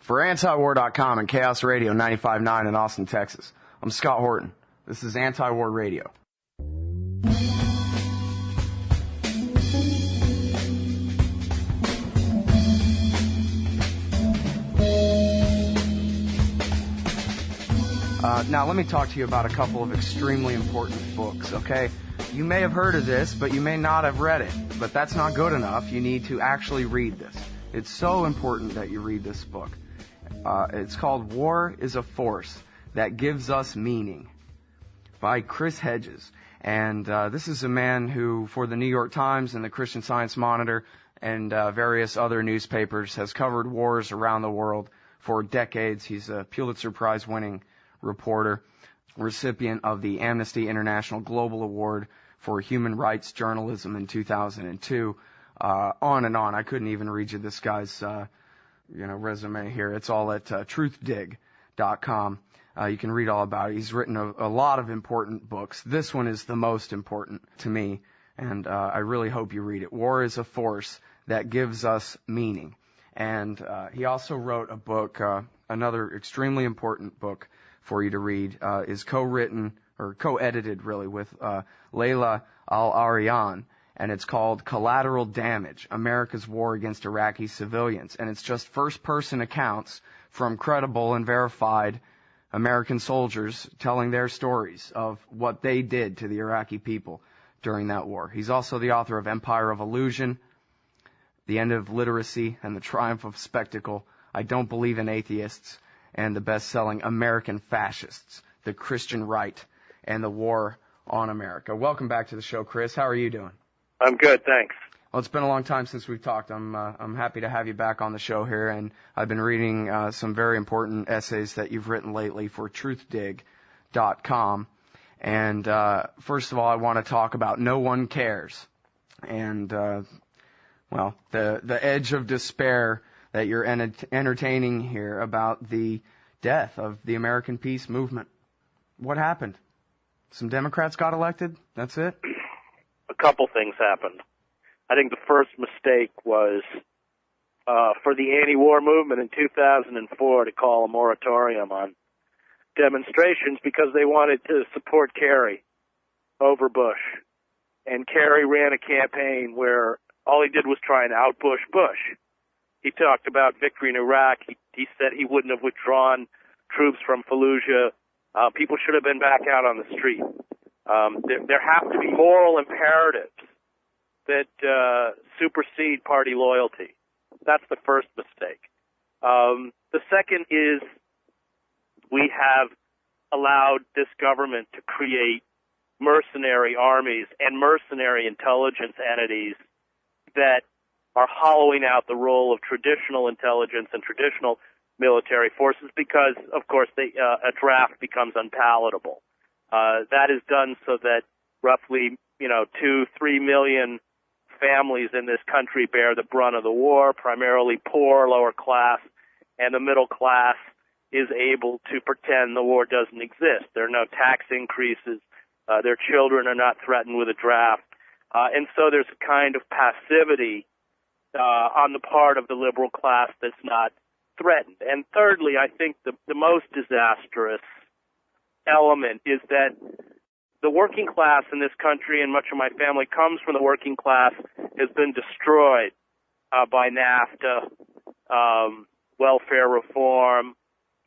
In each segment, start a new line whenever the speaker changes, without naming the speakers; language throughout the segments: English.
For antiwar.com and Chaos Radio 95.9 in Austin, Texas, I'm Scott Horton. This is Anti-War Radio. Now, let me talk to you about a couple of extremely important books, okay? You may have heard of this, but you may not have read it. But that's not good enough. You need to actually read this. It's so important that you read this book. It's called War is a Force That Gives Us Meaning by Chris Hedges. And this is a man who, for the New York Times and the Christian Science Monitor and various other newspapers, has covered wars around the world for decades. He's a Pulitzer Prize-winning reporter, recipient of the Amnesty International Global Award for Human Rights Journalism in 2002. On and on. I couldn't even read you this guy's resume here. It's all at truthdig.com. You can read all about it. He's written a lot of important books. This one is the most important to me, and I really hope you read it. War is a Force That Gives Us Meaning. And he also wrote a book, another extremely important book for you to read, is co-written, or co-edited really, with Layla Al-Arian. And it's called Collateral Damage, America's War Against Iraqi Civilians. And it's just first-person accounts from credible and verified American soldiers telling their stories of what they did to the Iraqi people during that war. He's also the author of Empire of Illusion, The End of Literacy, and The Triumph of Spectacle, I Don't Believe in Atheists, and the best-selling American Fascists, The Christian Right, and the War on America. Welcome back to the show, Chris. How are you doing?
I'm good, thanks.
Well, it's been a long time since we've talked. I'm happy to have you back on the show here, and I've been reading some very important essays that you've written lately for truthdig.com. And first of all, I want to talk about No One Cares, and the edge of despair that you're entertaining here about the death of the American peace movement. What happened? Some Democrats got elected? That's it?
A couple things happened. I think the first mistake was for the anti-war movement in 2004 to call a moratorium on demonstrations because they wanted to support Kerry over Bush. And Kerry ran a campaign where all he did was try and out-Bush Bush. He talked about victory in Iraq. He said he wouldn't have withdrawn troops from Fallujah. People should have been back out on the street. There have to be moral imperatives that supersede party loyalty. That's the first mistake. The second is we have allowed this government to create mercenary armies and mercenary intelligence entities that are hollowing out the role of traditional intelligence and traditional military forces because, of course, a draft becomes unpalatable. That is done so that roughly, 2-3 million families in this country bear the brunt of the war, primarily poor, lower class, and the middle class is able to pretend the war doesn't exist. There are no tax increases. Their children are not threatened with a draft. And so there's a kind of passivity on the part of the liberal class that's not threatened. And thirdly, I think the most disastrous element is that the working class in this country, and much of my family comes from the working class, has been destroyed by NAFTA, welfare reform,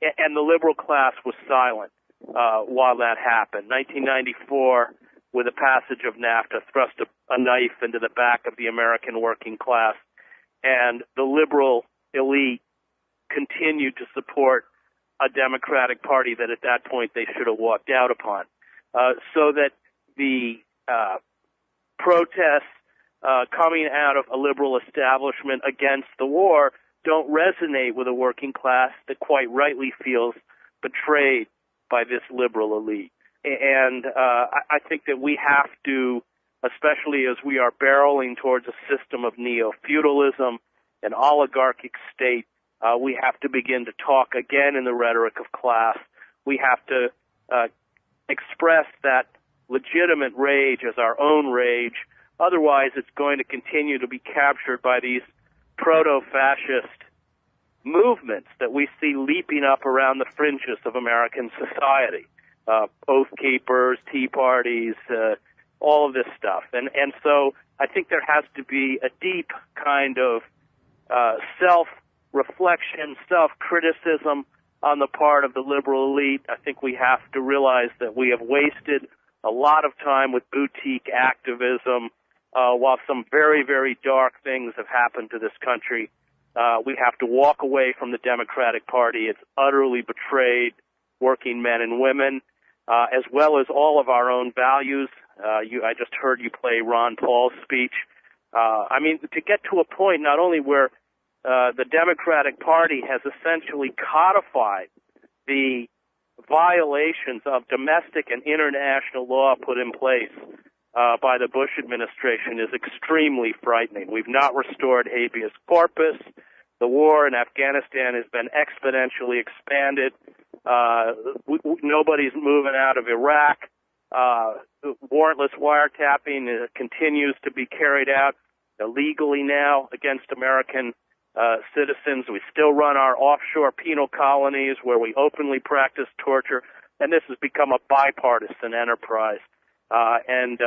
and the liberal class was silent while that happened. 1994, with the passage of NAFTA, thrust a knife into the back of the American working class, and the liberal elite continued to support a Democratic Party that at that point they should have walked out upon. So that the protests coming out of a liberal establishment against the war don't resonate with a working class that quite rightly feels betrayed by this liberal elite. And I think that we have to, especially as we are barreling towards a system of neo-feudalism, an oligarchic state, we have to begin to talk again in the rhetoric of class. We have to express that legitimate rage as our own rage. Otherwise, it's going to continue to be captured by these proto-fascist movements that we see leaping up around the fringes of American society. Oath keepers, tea parties, all of this stuff. And so I think there has to be a deep kind of self-reflection, self-criticism on the part of the liberal elite. I think we have to realize that we have wasted a lot of time with boutique activism, while some very, very dark things have happened to this country. We have to walk away from the Democratic Party. It's utterly betrayed working men and women, as well as all of our own values. I just heard you play Ron Paul's speech. I mean, to get to a point not only where the Democratic Party has essentially codified the violations of domestic and international law put in place by the Bush administration is extremely frightening. We've not restored habeas corpus. The war in Afghanistan has been exponentially expanded. Nobody's moving out of Iraq. Warrantless wiretapping continues to be carried out illegally now against American citizens. We still run our offshore penal colonies where we openly practice torture, and this has become a bipartisan enterprise. And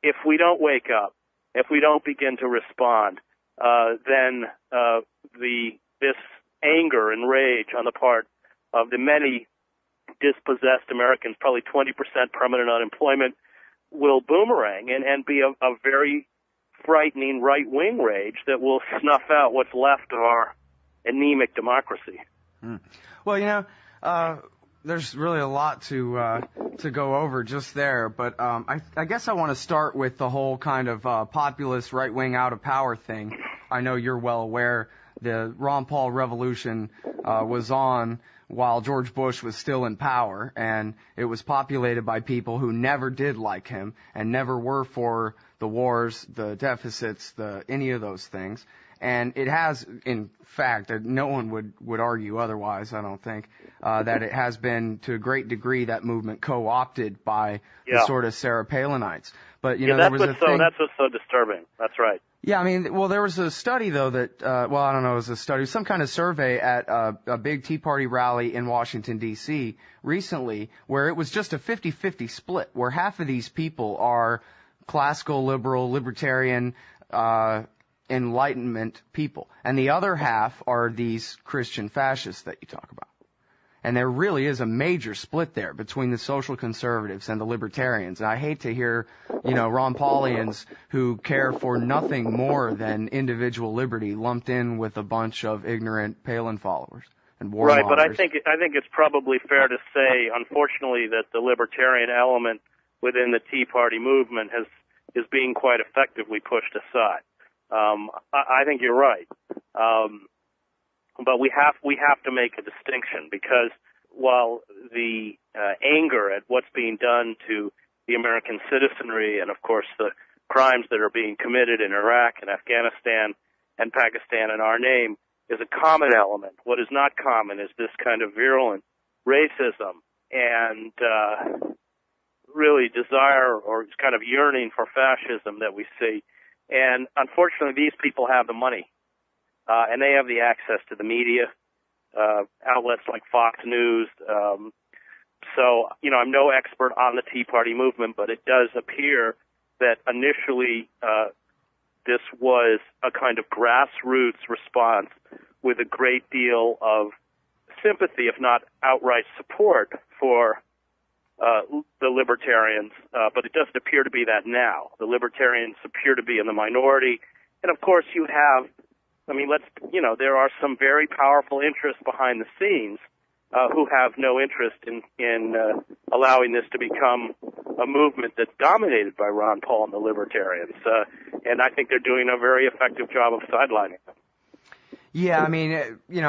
if we don't wake up, if we don't begin to respond, then this anger and rage on the part of the many dispossessed Americans, probably 20% permanent unemployment, will boomerang and be a very frightening right-wing rage that will snuff out what's left of our anemic democracy.
Well, there's really a lot to go over just there, but I guess I want to start with the whole kind of populist right-wing out-of-power thing. I know you're well aware the Ron Paul revolution was on while George Bush was still in power, and it was populated by people who never did like him and never were for the wars, the deficits, any of those things. And it has, in fact, no one would argue otherwise, I don't think, that it has been to a great degree that movement co-opted by the sort of Sarah Palinites. But, there was that's
what's so disturbing. That's right.
Yeah, I mean, well, there was a study, though, that, I don't know, it was a study, some kind of survey at a big Tea Party rally in Washington, D.C. recently, where it was just a 50-50 split, where half of these people are classical, liberal, libertarian, Enlightenment people, and the other half are these Christian fascists that you talk about. And there really is a major split there between the social conservatives and the libertarians. And I hate to hear, Ron Paulians who care for nothing more than individual liberty lumped in with a bunch of ignorant Palin followers and warmongers.
Right, but I think it's probably fair to say, unfortunately, that the libertarian element within the Tea Party movement is being quite effectively pushed aside. I think you're right. But we have to make a distinction, because while the anger at what's being done to the American citizenry and, of course, the crimes that are being committed in Iraq and Afghanistan and Pakistan in our name is a common element, what is not common is this kind of virulent racism and really desire or kind of yearning for fascism that we see. And unfortunately, these people have the money, and they have the access to the media, outlets like Fox News. So, I'm no expert on the Tea Party movement, but it does appear that initially this was a kind of grassroots response with a great deal of sympathy, if not outright support, for the libertarians, but it doesn't appear to be that now. The libertarians appear to be in the minority. And of course you have, there are some very powerful interests behind the scenes who have no interest in allowing this to become a movement that's dominated by Ron Paul and the libertarians. And I think they're doing a very effective job of sidelining them.
Yeah,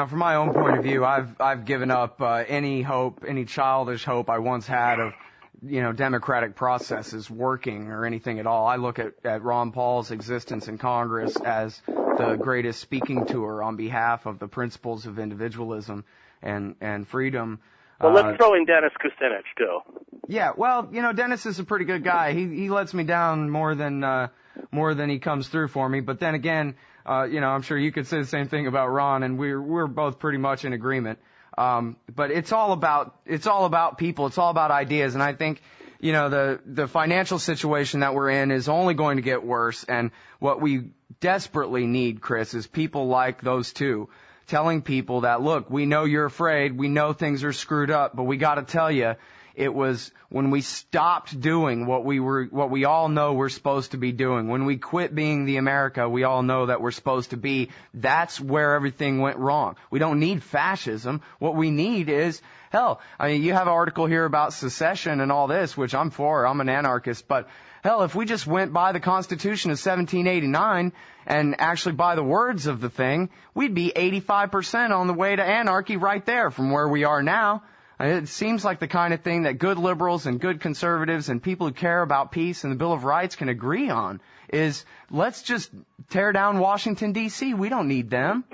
from my own point of view, I've given up any hope, any childish hope I once had of, democratic processes working or anything at all. I look at Ron Paul's existence in Congress as the greatest speaking tour on behalf of the principles of individualism and freedom
Well, let's throw in Dennis Kucinich, too.
Yeah, well, you know, Dennis is a pretty good guy. He lets me down more than he comes through for me. But then again, you know, I'm sure you could say the same thing about Ron, and we're both pretty much in agreement. But it's all about people. It's all about ideas. And I think, you know, the financial situation that we're in is only going to get worse. And what we desperately need, Chris, is people like those two telling people that, look, we know you're afraid. We know things are screwed up, but we got to tell you, it was when we stopped doing what we all know we're supposed to be doing. When we quit being the America we all know that we're supposed to be, that's where everything went wrong. We don't need fascism. What we need is, hell, I mean, you have an article here about secession and all this, which I'm for. I'm an anarchist. But hell, if we just went by the Constitution of 1789 and actually by the words of the thing, we'd be 85% on the way to anarchy right there from where we are now. It seems like the kind of thing that good liberals and good conservatives and people who care about peace and the Bill of Rights can agree on is, let's just tear down Washington, D.C. We don't need them.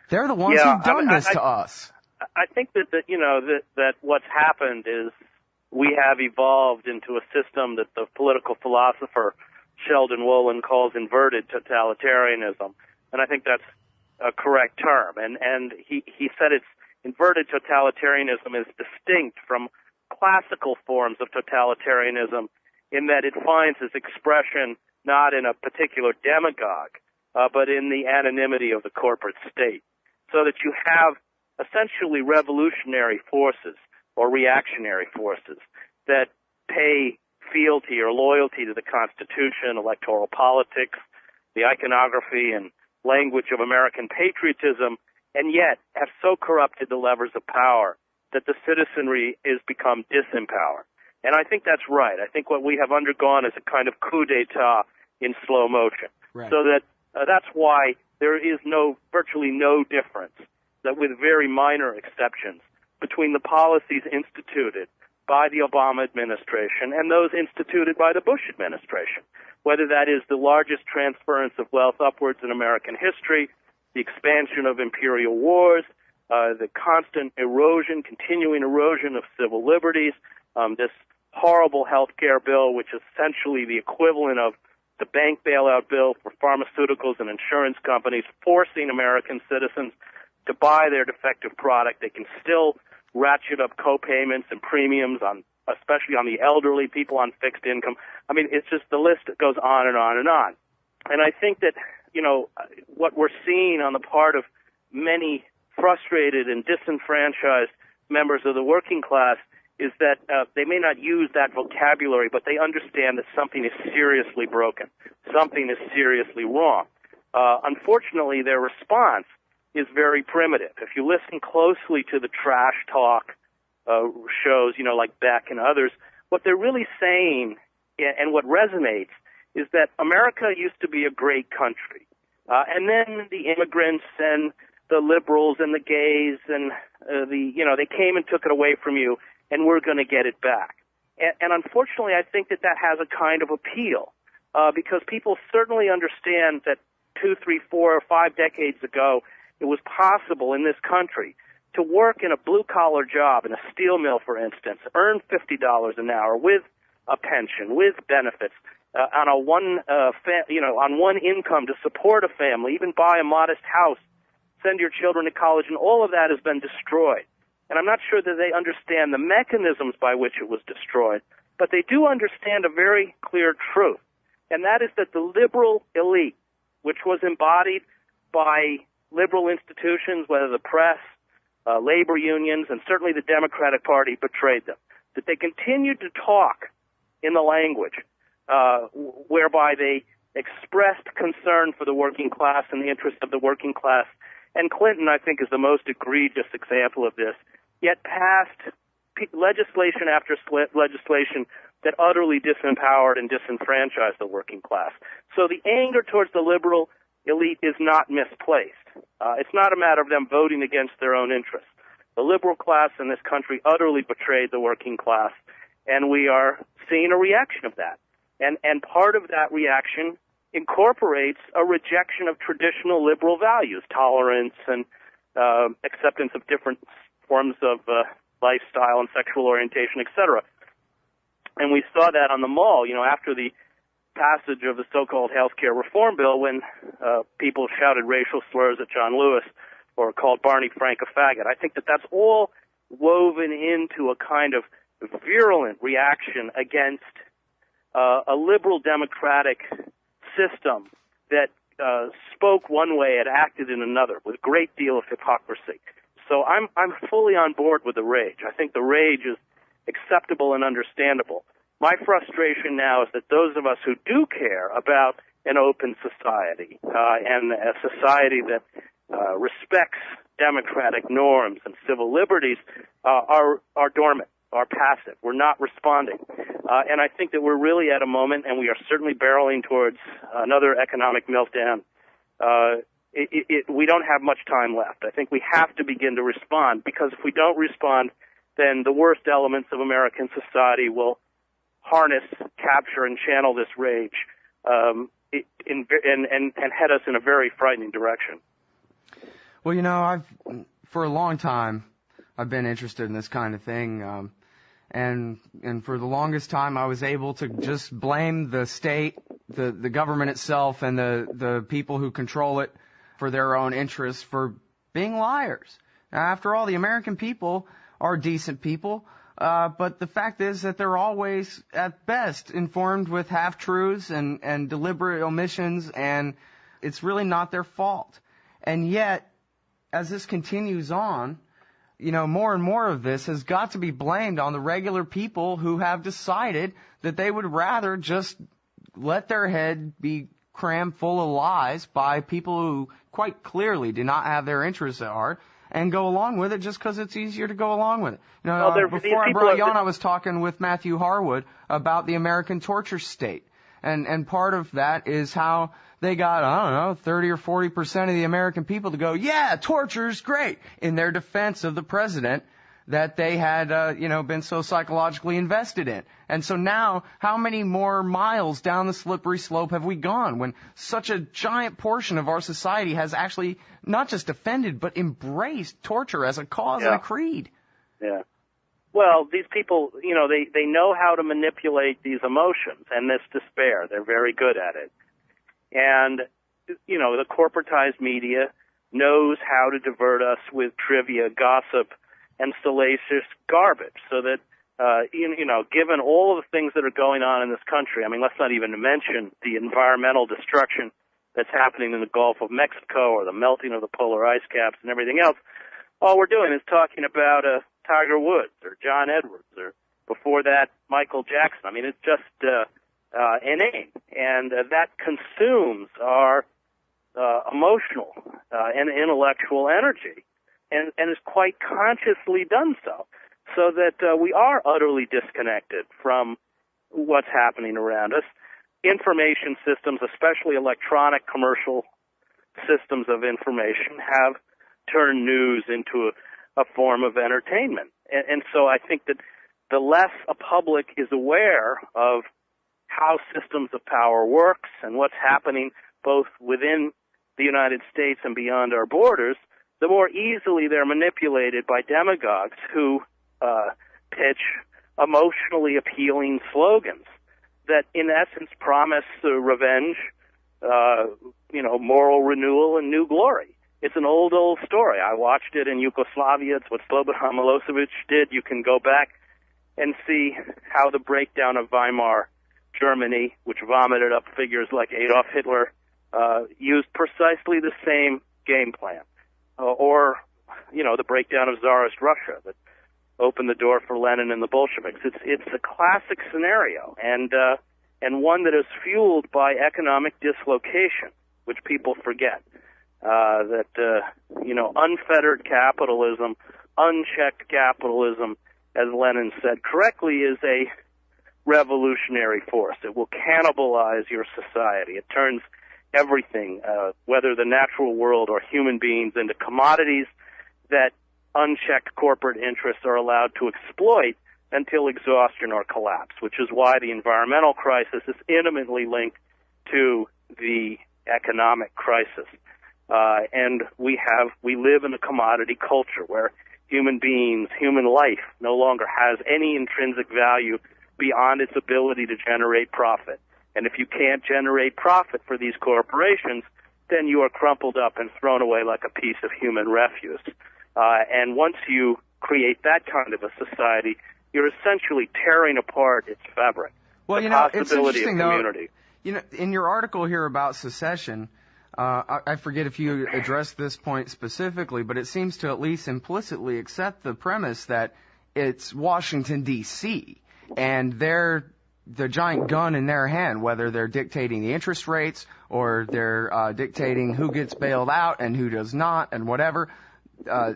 They're the ones who've done this to us.
I think that what's happened is we have evolved into a system that the political philosopher Sheldon Wolin calls inverted totalitarianism, and I think that's a correct term. And he said it's inverted totalitarianism is distinct from classical forms of totalitarianism in that it finds its expression not in a particular demagogue, but in the anonymity of the corporate state. So that you have essentially revolutionary forces or reactionary forces that pay fealty or loyalty to the Constitution, electoral politics, the iconography and language of American patriotism, and yet have so corrupted the levers of power that the citizenry is become disempowered. And I think that's right. I think what we have undergone is a kind of coup d'etat in slow motion.
Right.
So that that's why there is virtually no difference, that with very minor exceptions, between the policies instituted by the Obama administration and those instituted by the Bush administration, whether that is the largest transference of wealth upwards in American history, the expansion of imperial wars, the constant erosion, continuing erosion of civil liberties, this horrible health care bill, which is essentially the equivalent of the bank bailout bill for pharmaceuticals and insurance companies, forcing American citizens to buy their defective product. They can still ratchet up co-payments and premiums especially on the elderly, people on fixed income. I mean, it's just the list that goes on and on and on. And I think that, you know, what we're seeing on the part of many frustrated and disenfranchised members of the working class is that they may not use that vocabulary, but they understand that something is seriously broken. Something is seriously wrong. Unfortunately, their response is very primitive. If you listen closely to the trash talk shows, you know, like Beck and others, what they're really saying and what resonates is that America used to be a great country. And then the immigrants and the liberals and the gays and they came and took it away from you, and we're going to get it back. And unfortunately, I think that has a kind of appeal because people certainly understand that 2, 3, 4, or 5 decades ago, it was possible in this country to work in a blue-collar job in a steel mill, for instance, earn $50 an hour with a pension, with benefits, on one income to support a family, even buy a modest house, send your children to college, and all of that has been destroyed. And I'm not sure that they understand the mechanisms by which it was destroyed, but they do understand a very clear truth, and that is that the liberal elite, which was embodied by liberal institutions, whether the press, labor unions, and certainly the Democratic Party, betrayed them. That they continued to talk in the language whereby they expressed concern for the working class and the interests of the working class. And Clinton, I think, is the most egregious example of this, yet passed legislation after legislation that utterly disempowered and disenfranchised the working class. So the anger towards the liberal elite is not misplaced. It's not a matter of them voting against their own interests. The liberal class in this country utterly betrayed the working class, and we are seeing a reaction of that. And part of that reaction incorporates a rejection of traditional liberal values, tolerance and acceptance of different forms of lifestyle and sexual orientation, etc. And we saw that on the Mall, after the passage of the so-called health care reform bill, when people shouted racial slurs at John Lewis or called Barney Frank a faggot. I think that that's all woven into a kind of virulent reaction against a liberal democratic system that spoke one way and acted in another with a great deal of hypocrisy. So I'm fully on board with the rage. I think the rage is acceptable and understandable. My frustration now is that those of us who do care about an open society and a society that respects democratic norms and civil liberties are dormant, are passive. We're not responding. And I think that we're really at a moment, and we are certainly barreling towards another economic meltdown. We don't have much time left. I think we have to begin to respond, because if we don't respond, then the worst elements of American society will harness, capture, and channel this rage and head us in a very frightening direction.
Well, for a long time, I've been interested in this kind of thing, and for the longest time, I was able to just blame the state, the government itself, and the people who control it for their own interests for being liars. Now, after all, the American people are decent people, but the fact is that they're always, at best, informed with half-truths and deliberate omissions, and it's really not their fault. And yet, as this continues on, more and more of this has got to be blamed on the regular people who have decided that they would rather just let their head be crammed full of lies by people who quite clearly do not have their interests at heart and go along with it just because it's easier to go along with it. Before I brought you on, I was talking with Matthew Harwood about the American torture state. And part of that is how they got, 30 or 40% of the American people to go, yeah, torture's great, in their defense of the president that they had, been so psychologically invested in. And so now, how many more miles down the slippery slope have we gone when such a giant portion of our society has actually not just defended, but embraced torture as a cause and a creed?
Yeah. Well, these people, they know how to manipulate these emotions and this despair. They're very good at it. And, the corporatized media knows how to divert us with trivia, gossip, and salacious garbage, so that, given all of the things that are going on in this country, let's not even mention the environmental destruction that's happening in the Gulf of Mexico or the melting of the polar ice caps and everything else, all we're doing is talking about Tiger Woods or John Edwards or, before that, Michael Jackson. It's just inane, and that consumes our emotional and intellectual energy, and is quite consciously done so that we are utterly disconnected from what's happening around us. Information systems, especially electronic commercial systems of information, have turned news into a form of entertainment. And so I think that the less a public is aware of how systems of power works and what's happening both within the United States and beyond our borders, the more easily they're manipulated by demagogues who pitch emotionally appealing slogans that, in essence, promise revenge, moral renewal, and new glory. It's an old story. I watched it in Yugoslavia. It's what Slobodan Milosevic did. You can go back and see how the breakdown of Weimar Germany, which vomited up figures like Adolf Hitler, used precisely the same game plan. Or the breakdown of Tsarist Russia that opened the door for Lenin and the Bolsheviks. It's a classic scenario, and one that is fueled by economic dislocation, which people forget. Unfettered capitalism, unchecked capitalism, as Lenin said correctly, is a revolutionary force. It will cannibalize your society. It turns everything, whether the natural world or human beings, into commodities that unchecked corporate interests are allowed to exploit until exhaustion or collapse, which is why the environmental crisis is intimately linked to the economic crisis. And we live in a commodity culture where human beings, human life no longer has any intrinsic value beyond its ability to generate profit. And if you can't generate profit for these corporations, then you are crumpled up and thrown away like a piece of human refuse. And once you create that kind of a society, you're essentially tearing apart its fabric.
Well, it's interesting, though. In your article here about secession, I forget if you addressed this point specifically, but it seems to at least implicitly accept the premise that it's Washington, D.C., and they're the giant gun in their hand, whether they're dictating the interest rates or they're dictating who gets bailed out and who does not and whatever.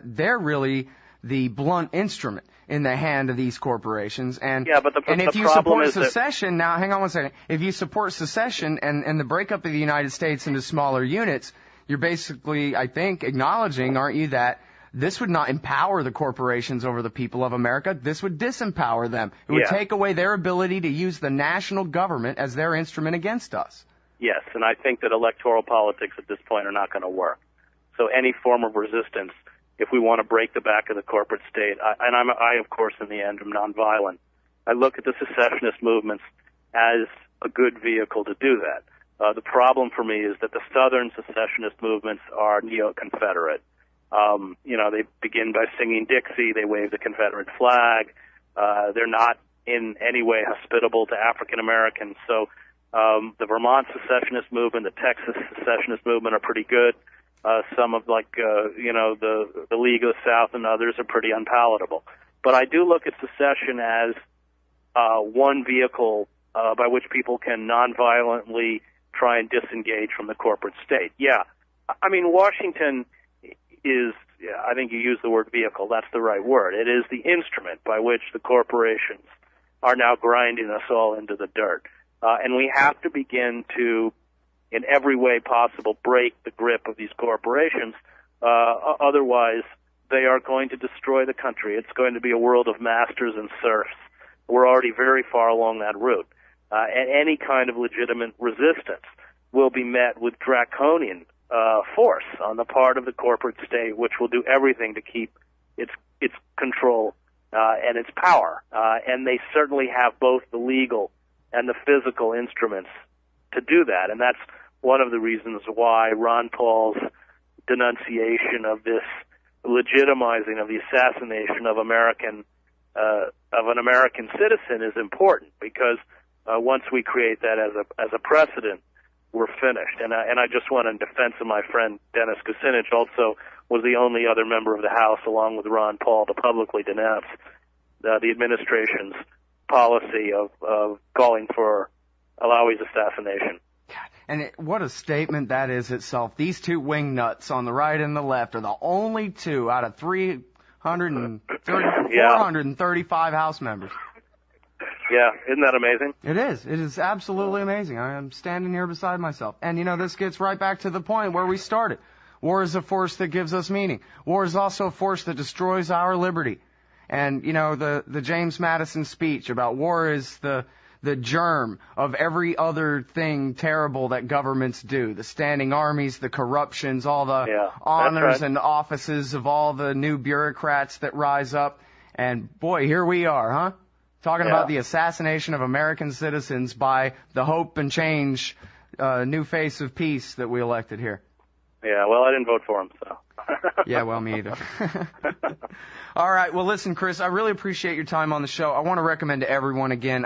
They're really the blunt instrument in the hand of these corporations. And if you support secession, now hang on one second. If you support secession and the breakup of the United States into smaller units, you're basically, I think, acknowledging, aren't you, that this would not empower the corporations over the people of America. This would disempower them. It would take away their ability to use the national government as their instrument against us.
Yes, and I think that electoral politics at this point are not going to work. So any form of resistance, if we want to break the back of the corporate state, I of course, in the end, am nonviolent. I look at the secessionist movements as a good vehicle to do that. The problem for me is that the southern secessionist movements are neo-Confederate. They begin by singing Dixie. They wave the Confederate flag. They're not in any way hospitable to African Americans. So the Vermont secessionist movement, the Texas secessionist movement are pretty good. Some of the League of the South and others are pretty unpalatable. But I do look at secession as one vehicle by which people can nonviolently try and disengage from the corporate state. Yeah, I mean, Washington is, I think you used the word vehicle, that's the right word. It is the instrument by which the corporations are now grinding us all into the dirt. And we have to begin to, in every way possible, break the grip of these corporations. Otherwise, they are going to destroy the country. It's going to be a world of masters and serfs. We're already very far along that route. And any kind of legitimate resistance will be met with draconian force on the part of the corporate state, which will do everything to keep its control and its power. And they certainly have both the legal and the physical instruments to do that. And that's one of the reasons why Ron Paul's denunciation of this legitimizing of the assassination of an American citizen is important, because once we create that as a precedent, we're finished. And I just want, in defense of my friend Dennis Kucinich, also was the only other member of the House, along with Ron Paul, to publicly denounce the administration's policy of calling for Alawi's assassination.
And what a statement that is itself. These two wingnuts on the right and the left are the only two out of 435 House members.
Yeah, isn't that amazing?
It is. It is absolutely amazing. I am standing here beside myself. And, this gets right back to the point where we started. War is a force that gives us meaning. War is also a force that destroys our liberty. And, the James Madison speech about war is the germ of every other thing terrible that governments do. The standing armies, the corruptions, all the honors and offices of all the new bureaucrats that rise up. And, boy, here we are, huh? Talking about the assassination of American citizens by the hope and change new face of peace that we elected here.
Yeah, well, I didn't vote for him, so.
Yeah, well, me either. All right, well, listen, Chris, I really appreciate your time on the show. I want to recommend to everyone again.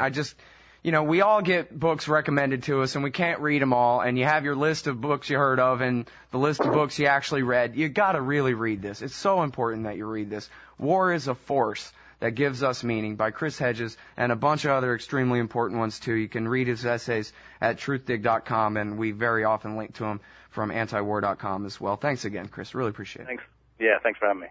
We all get books recommended to us, and we can't read them all, and you have your list of books you heard of and the list of books you actually read. You got to really read this. It's so important that you read this. War is a Force That Gives Us Meaning by Chris Hedges, and a bunch of other extremely important ones, too. You can read his essays at truthdig.com, and we very often link to them from antiwar.com as well. Thanks again, Chris. Really appreciate it.
Thanks. Yeah, thanks for having me.